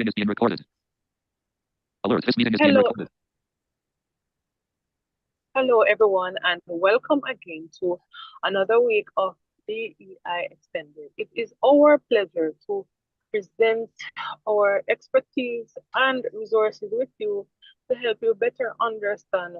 meeting is being recorded. Alert, this meeting is being Hello, recorded. hello everyone, and welcome again to another week of DEI Extended. It is our pleasure to present our expertise and resources with you to help you better understand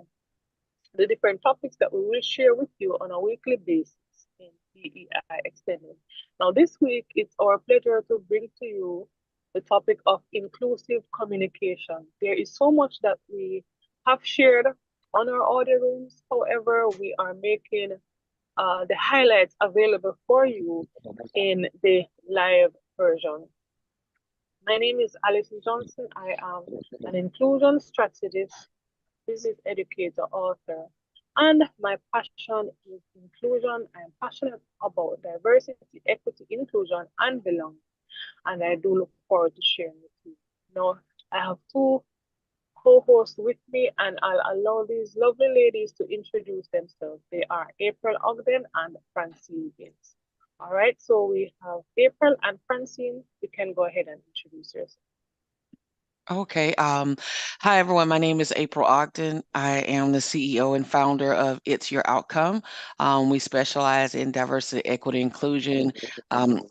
the different topics that we will share with you on a weekly basis in DEI Extended. Now, this week, it's our pleasure to bring to you the topic of inclusive communication. There is so much that we have shared on our audio rooms. However, we are making the highlights available for you in the live version. My name is Alison Johnson. I am an inclusion strategist, business educator, author, and my passion is inclusion. I am passionate about diversity, equity, inclusion, and belonging. And I do look forward to sharing with you. Now, I have two co-hosts with me, and I'll allow these lovely ladies to introduce themselves. They are April Ogden and Francine Gaines. All right, so we have April and Francine. You can go ahead and introduce yourself. Okay. Hi, everyone. My name is April Ogden. I am the CEO and founder of It's Your Outcome. We specialize in diversity, equity, inclusion,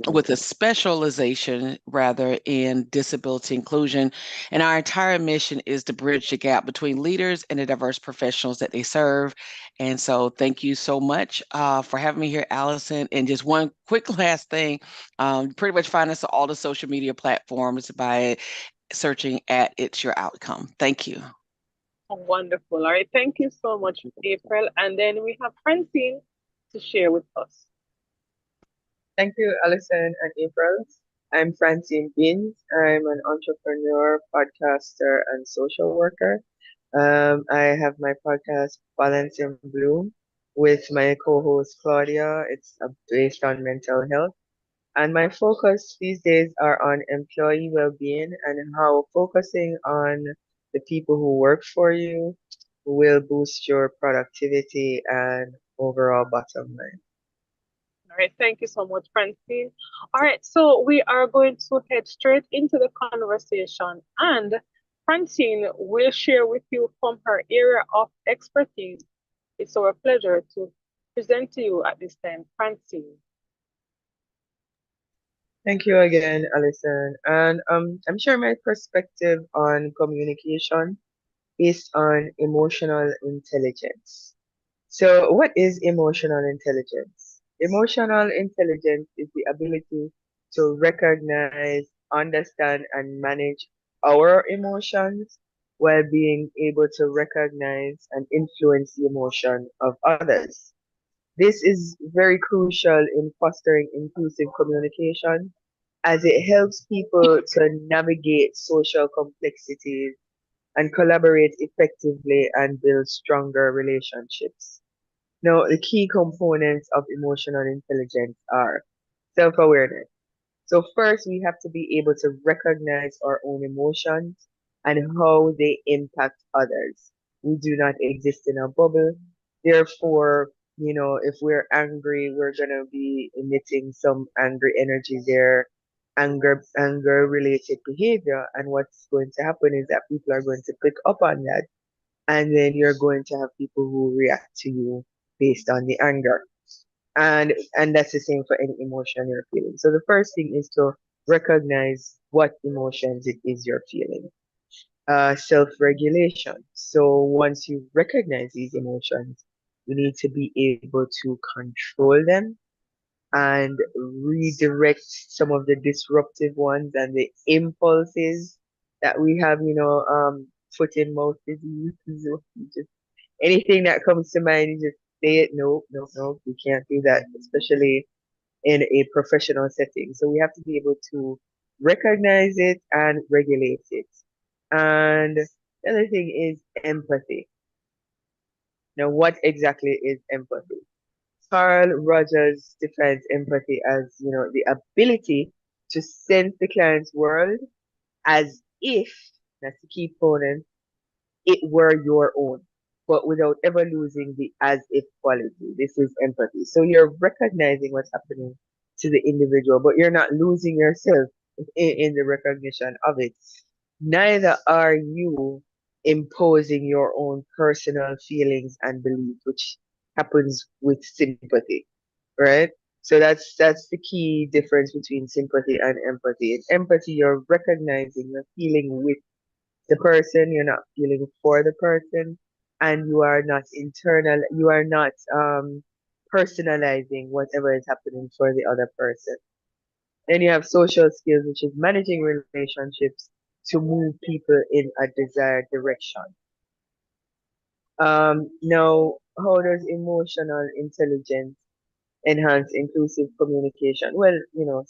with a specialization rather in disability inclusion. And our entire mission is to bridge the gap between leaders and the diverse professionals that they serve. And so thank you so much for having me here, Allison. And just one quick last thing, pretty much find us on all the social media platforms by searching at It's Your Outcome. Thank you. Wonderful. All right. Thank you so much, April. And then we have Francine to share with us. Thank you, Alison and April. I'm Francine Beans. I'm an entrepreneur, podcaster, and social worker. I have my podcast, Balance in Bloom, with my co-host Claudia. It's based on mental health. And my focus these days are on employee well-being and how focusing on the people who work for you will boost your productivity and overall bottom line. All right. Thank you so much, Francine. All right. So we are going to head straight into the conversation. And Francine will share with you from her area of expertise. It's our pleasure to present to you at this time, Francine. Thank you again, Alison. And I'm sure my perspective on communication based on emotional intelligence. So, what is emotional intelligence? Emotional intelligence is the ability to recognize, understand, and manage our emotions while being able to recognize and influence the emotion of others. This is very crucial in fostering inclusive communication as it helps people to navigate social complexities and collaborate effectively and build stronger relationships. Now, the key components of emotional intelligence are self awareness. So, first, we have to be able to recognize our own emotions and how they impact others. We do not exist in a bubble. Therefore, if we're angry, we're going to be emitting some angry energy there, anger related behavior. And what's going to happen is that people are going to pick up on that. And then you're going to have people who react to you based on the anger and that's the same for any emotion you're feeling. So the first thing is to recognize what emotions it is you're feeling. Self-regulation. So once you recognize these emotions, you need to be able to control them and redirect some of the disruptive ones and the impulses that we have, foot and mouth disease. Just anything that comes to mind, you just say it. No, no, no, we can't do that, especially in a professional setting. So we have to be able to recognize it and regulate it. And the other thing is empathy. Now, what exactly is empathy? Carl Rogers defines empathy as, the ability to sense the client's world as if, that's the key component, it were your own, but without ever losing the as if quality. This is empathy. So you're recognizing what's happening to the individual, but you're not losing yourself in the recognition of it. Neither are you imposing your own personal feelings and beliefs, which happens with sympathy, right? So that's the key difference between sympathy and empathy. In empathy, you're recognizing, you're feeling with the person, you're not feeling for the person, and you are not personalizing whatever is happening for the other person. Then you have social skills, which is managing relationships to move people in a desired direction. Now, how does emotional intelligence enhance inclusive communication? Well,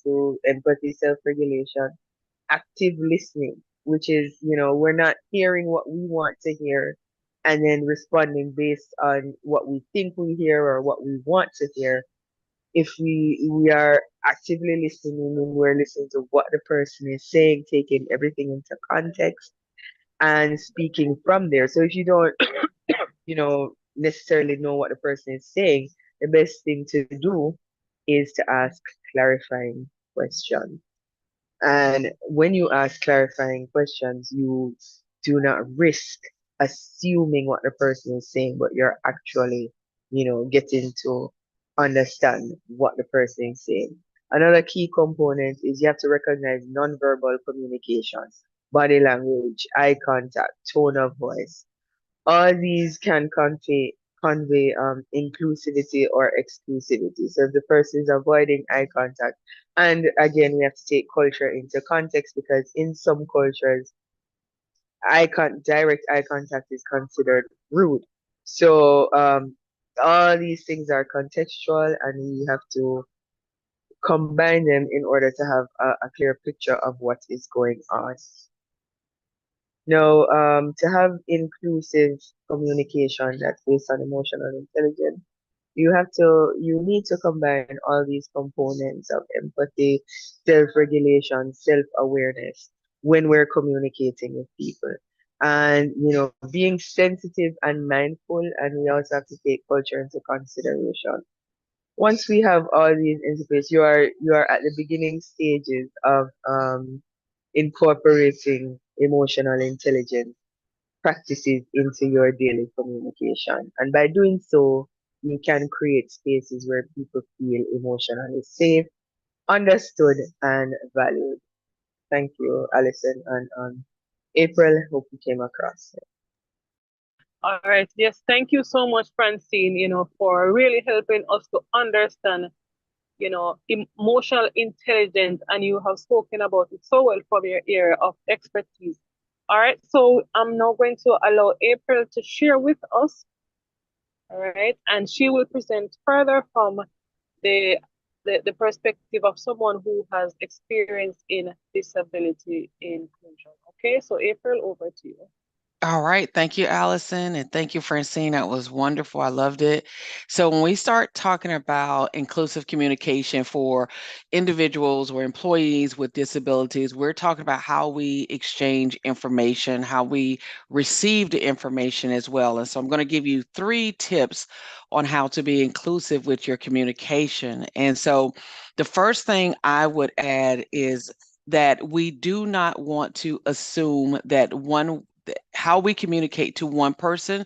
through empathy, self-regulation, active listening, which is, we're not hearing what we want to hear and then responding based on what we think we hear or what we want to hear. If we are actively listening and we're listening to what the person is saying, taking everything into context and speaking from there. So if you don't, necessarily know what the person is saying, the best thing to do is to ask clarifying questions. And when you ask clarifying questions, you do not risk assuming what the person is saying, but you're actually, getting to understand what the person is saying. Another key component is you have to recognize nonverbal communication, body language, eye contact, tone of voice. All these can convey inclusivity or exclusivity. So if the person is avoiding eye contact, and again we have to take culture into context because in some cultures direct eye contact is considered rude. So all these things are contextual, and we have to combine them in order to have a clear picture of what is going on. No, to have inclusive communication that's based on emotional intelligence, you need to combine all these components of empathy, self-regulation, self-awareness when we're communicating with people. And, being sensitive and mindful, and we also have to take culture into consideration. Once we have all these into place, you are at the beginning stages of incorporating emotional intelligence practices into your daily communication. And by doing so, you can create spaces where people feel emotionally safe, understood, and valued. Thank you, Alison and April. Hope you came across it. All right. Yes, thank you so much, Francine, for really helping us to understand, emotional intelligence, and you have spoken about it so well from your area of expertise. All right. So I'm now going to allow April to share with us. All right. And she will present further from the the perspective of someone who has experience in disability inclusion. Okay, so April, over to you. All right. Thank you, Allison. And thank you, Francine. That was wonderful. I loved it. So, when we start talking about inclusive communication for individuals or employees with disabilities, we're talking about how we exchange information, how we receive the information as well. And so, I'm going to give you 3 tips on how to be inclusive with your communication. And so, the first thing I would add is that we do not want to assume that how we communicate to one person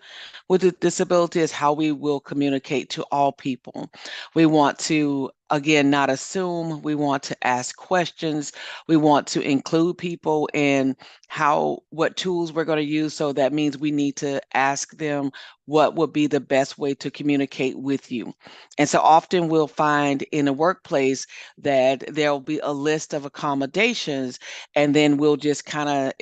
with a disability is how we will communicate to all people. We want to, again, not assume. We want to ask questions. We want to include people in what tools we're going to use. So that means we need to ask them what would be the best way to communicate with you. And so often we'll find in a workplace that there'll be a list of accommodations, and then we'll just kind of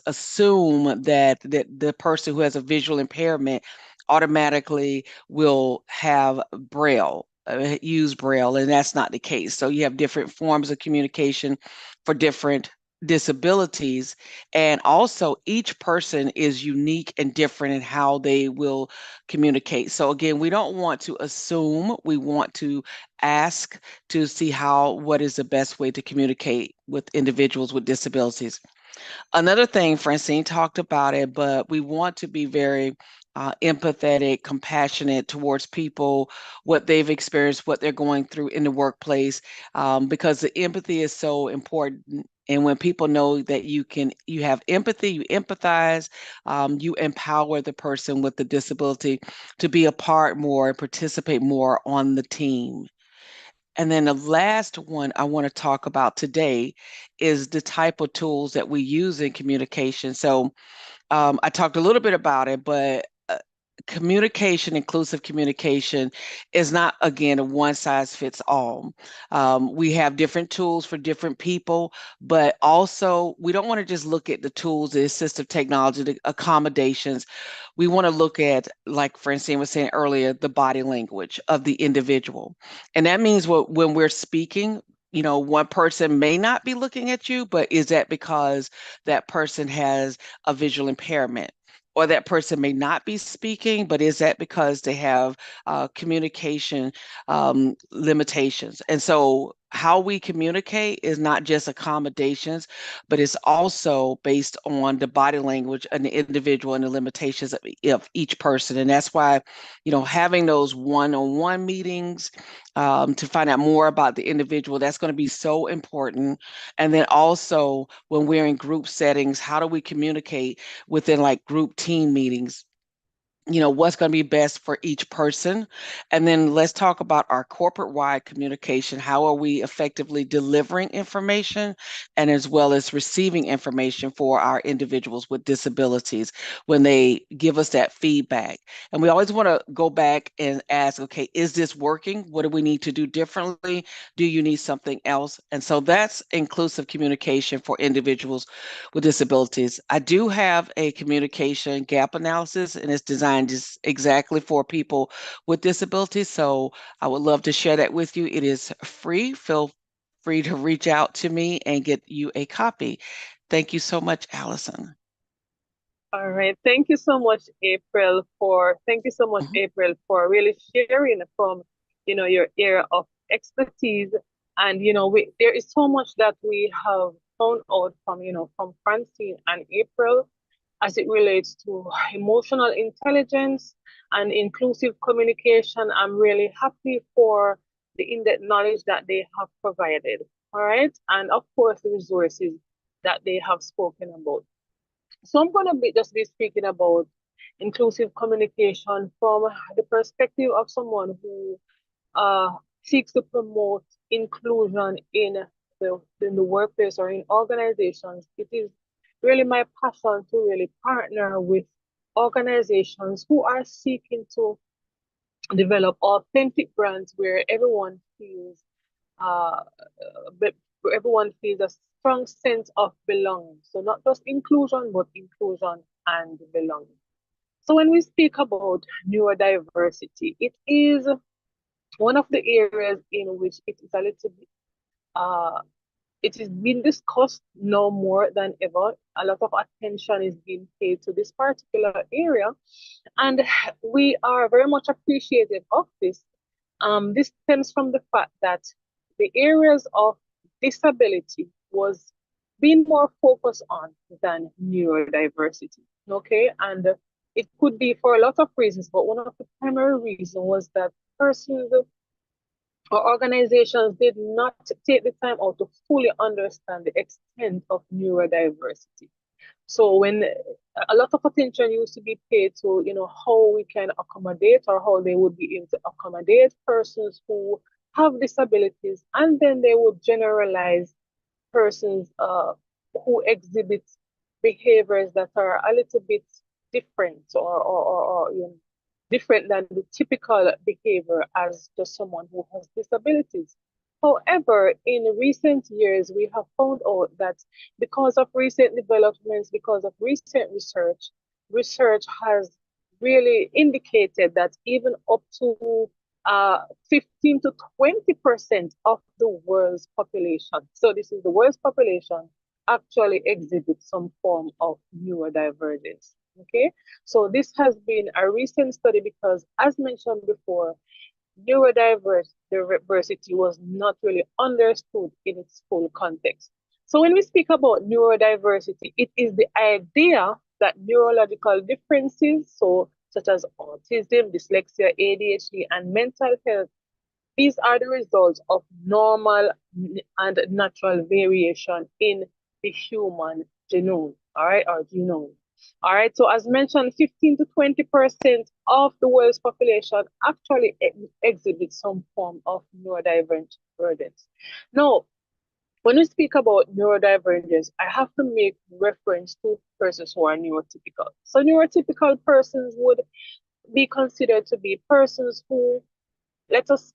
assume that the person who has a visual impairment automatically will have Braille, use Braille, and that's not the case. So you have different forms of communication for different disabilities, and also each person is unique and different in how they will communicate. So again, we don't want to assume, we want to ask to see what is the best way to communicate with individuals with disabilities. Another thing, Francine talked about it, but we want to be very empathetic, compassionate towards people, what they've experienced, what they're going through in the workplace, because the empathy is so important And when people know that you have empathy, you empathize, you empower the person with the disability to be a part more and participate more on the team. And then the last one I want to talk about today is the type of tools that we use in communication. So I talked a little bit about it, but communication, inclusive communication, is not, again, a one size fits all. We have different tools for different people, but also we don't want to just look at the tools, the assistive technology, the accommodations. We want to look at, like Francine was saying earlier, the body language of the individual. And that means when we're speaking, one person may not be looking at you, but is that because that person has a visual impairment? Or that person may not be speaking, but is that because they have communication limitations? And so how we communicate is not just accommodations, but it's also based on the body language and the individual and the limitations of each person. And that's why, having those one-on-one meetings to find out more about the individual, that's going to be so important. And then also when we're in group settings, how do we communicate within like group team meetings? What's going to be best for each person. And then let's talk about our corporate-wide communication. How are we effectively delivering information and as well as receiving information for our individuals with disabilities when they give us that feedback? And we always want to go back and ask, okay, is this working? What do we need to do differently? Do you need something else? And so that's inclusive communication for individuals with disabilities. I do have a communication gap analysis, and it's designed just exactly for people with disabilities. So I would love to share that with you. It is free. Feel free to reach out to me and get you a copy. Thank you so much, Allison. All right. Thank you so much, April, for really sharing from, your area of expertise. And, there is so much that we have found out from Francine and April as it relates to emotional intelligence and inclusive communication. I'm really happy for the in-depth knowledge that they have provided. All right. And of course, the resources that they have spoken about. So I'm going to be speaking about inclusive communication from the perspective of someone who uh, seeks to promote inclusion in the workplace or in organizations. It is really my passion to really partner with organizations who are seeking to develop authentic brands where everyone feels uh, where everyone feels a strong sense of belonging. So not just inclusion, but inclusion and belonging. So when we speak about neurodiversity, it is one of the areas in which it is a little bit it is being discussed now more than ever. A lot of attention is being paid to this particular area, and we are very much appreciative of this. This stems from the fact that the areas of disability was being more focused on than neurodiversity. Okay, and it could be for a lot of reasons, but one of the primary reasons was that persons or organizations did not take the time out to fully understand the extent of neurodiversity. So when a lot of attention used to be paid to, how we can accommodate or how they would be able to accommodate persons who have disabilities, and then they would generalize persons who exhibit behaviors that are a little bit different or different than the typical behavior as just someone who has disabilities. However, in recent years, we have found out that because of recent developments, because of recent research has really indicated that even up to 15 to 20% of the world's population, so this is the world's population, actually exhibits some form of neurodivergence. Okay, so this has been a recent study because, as mentioned before, neurodiversity was not really understood in its full context. So when we speak about neurodiversity, it is the idea that neurological differences, so such as autism, dyslexia, ADHD, and mental health, these are the results of normal and natural variation in the human genome, all right, or genome. All right, so as mentioned, 15 to 20% of the world's population actually exhibits some form of neurodivergence. Now, when we speak about neurodivergence, I have to make reference to persons who are neurotypical. So neurotypical persons would be considered to be persons who, let us,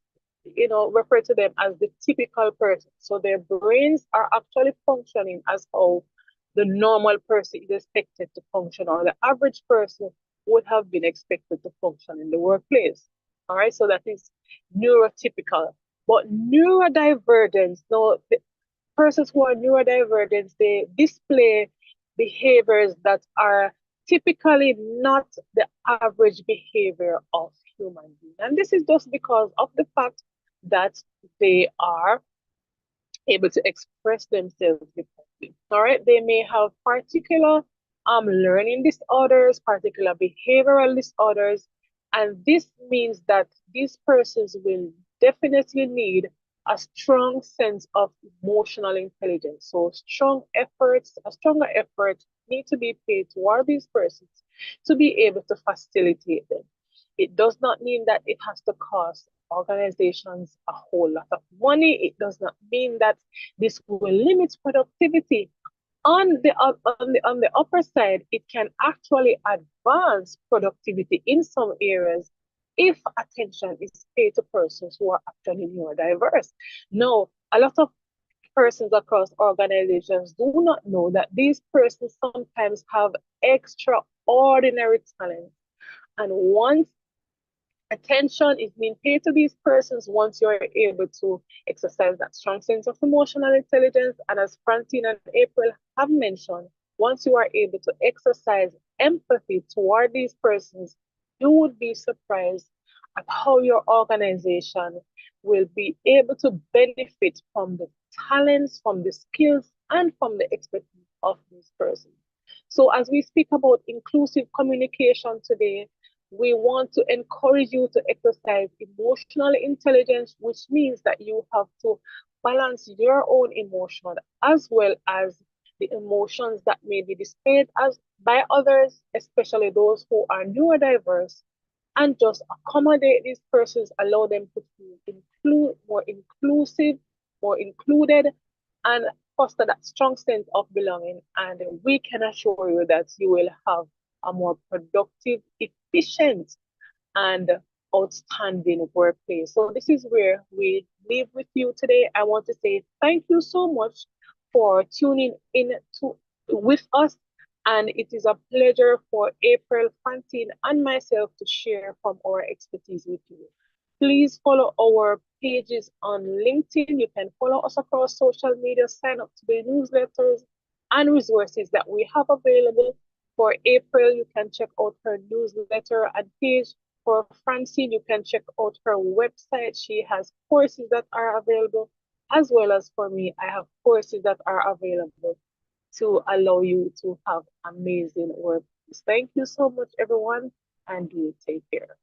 refer to them as the typical person. So their brains are actually functioning as how the normal person is expected to function, or the average person would have been expected to function in the workplace. All right, so that is neurotypical. But neurodivergence, no, the persons who are neurodivergent, they display behaviors that are typically not the average behavior of human beings. And this is just because of the fact that they are able to express themselves differently. All right, they may have particular learning disorders, particular behavioral disorders, and this means that these persons will definitely need a strong sense of emotional intelligence. So a stronger effort need to be paid toward these persons to be able to facilitate them. It does not mean that it has to cost organizations a whole lot of money. It does not mean that this will limit productivity. On the upper side, it can actually advance productivity in some areas if attention is paid to persons who are actually neurodiverse. Now, a lot of persons across organizations do not know that these persons sometimes have extraordinary talent. And once attention is being paid to these persons, once you're able to exercise that strong sense of emotional intelligence, and as Francine and April have mentioned, once you are able to exercise empathy toward these persons, you would be surprised at how your organization will be able to benefit from the talents, from the skills, and from the expertise of these persons. So as we speak about inclusive communication today, we want to encourage you to exercise emotional intelligence, which means that you have to balance your own emotion as well as the emotions that may be displayed as by others, especially those who are neurodiverse, and just accommodate these persons, allow them to feel more inclusive, more included, and foster that strong sense of belonging. And we can assure you that you will have a more productive, efficient, and outstanding workplace. So this is where we leave with you today. I want to say thank you so much for tuning in with us. And it is a pleasure for April, Francine, and myself to share from our expertise with you. Please follow our pages on LinkedIn. You can follow us across social media, sign up to the newsletters and resources that we have available. For April, you can check out her newsletter and page. For Francine, you can check out her website. She has courses that are available, as well as for me, I have courses that are available to allow you to have amazing work. Thank you so much, everyone, and you take care.